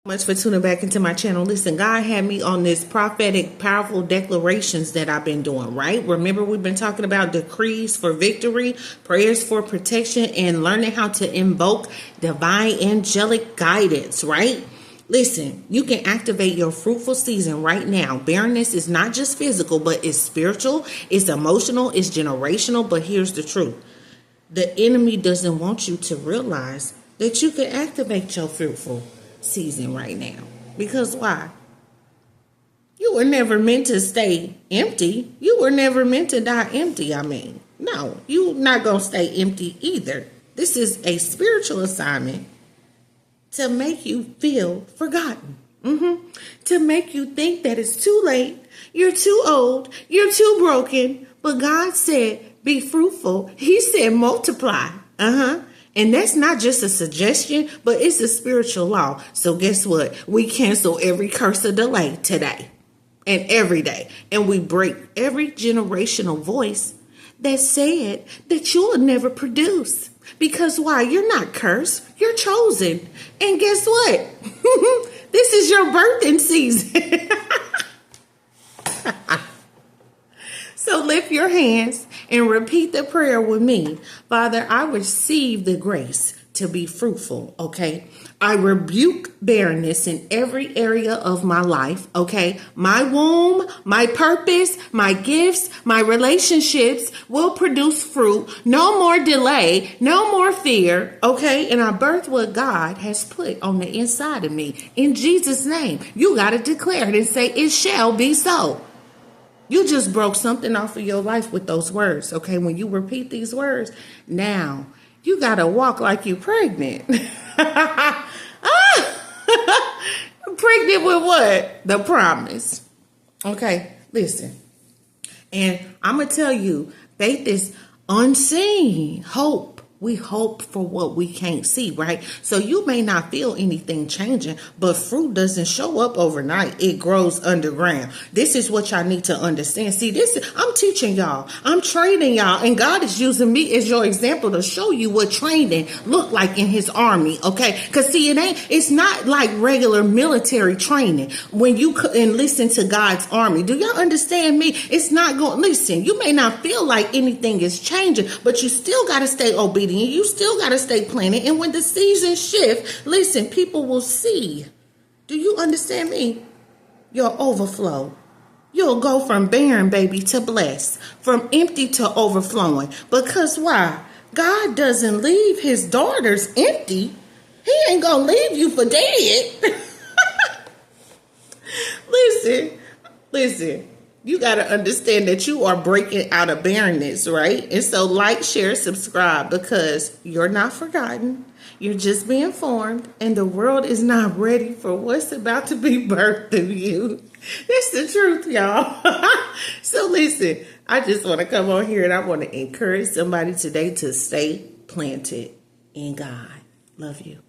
Much for tuning back into my channel. Listen, God had me on this prophetic, powerful declarations that I've been doing, right? Remember, we've been talking about decrees for victory, prayers for protection, and learning how to invoke divine angelic guidance, right? Listen, you can activate your fruitful season right now. Barrenness is not just physical, but it's spiritual, it's emotional, it's generational. But here's the truth. The enemy doesn't want you to realize that you can activate your fruitful season right now. Because why? You were never meant to stay empty. You were never meant to die empty. No, you're not going to stay empty either. This is a spiritual assignment to make you feel forgotten. To make you think that it's too late. You're too old. You're too broken. But God said, be fruitful. He said, multiply. And that's not just a suggestion, but it's a spiritual law. So guess what? We cancel every curse of delay today and every day. And we break every generational voice that said that you'll never produce. Because why? You're not cursed. You're chosen. And guess what? This is your birthing season. So lift your hands and repeat the prayer with me. Father, I receive the grace to be fruitful, okay? I rebuke barrenness in every area of my life, okay? My womb, my purpose, my gifts, my relationships will produce fruit. No more delay, no more fear, okay? And I birth what God has put on the inside of me. In Jesus' name, you got to declare it and say, it shall be so. You just broke something off of your life with those words, okay? When you repeat these words, now you got to walk like you're pregnant. Pregnant with what? The promise. Okay, listen. And I'm going to tell you, faith is unseen. Hope. We hope for what we can't see, right? So you may not feel anything changing, but fruit doesn't show up overnight. It grows underground. This is what y'all need to understand. See, I'm teaching y'all. I'm training y'all. And God is using me as your example to show you what training look like in his army, okay? Because see, it's not like regular military training when you enlisten to God's army. Do y'all understand me? It's not going, listen, you may not feel like anything is changing, but you still got to stay obedient. You still got to stay planted. And when the seasons shift, listen, people will see. Do you understand me? Your overflow. You'll go from barren, baby, to blessed. From empty to overflowing. Because why? God doesn't leave his daughters empty. He ain't going to leave you for dead. Listen. You got to understand that you are breaking out of barrenness, right? And so like, share, subscribe, because you're not forgotten. You're just being formed, and the world is not ready for what's about to be birthed in you. That's the truth, y'all. So listen, I just want to come on here and I want to encourage somebody today to stay planted in God. Love you.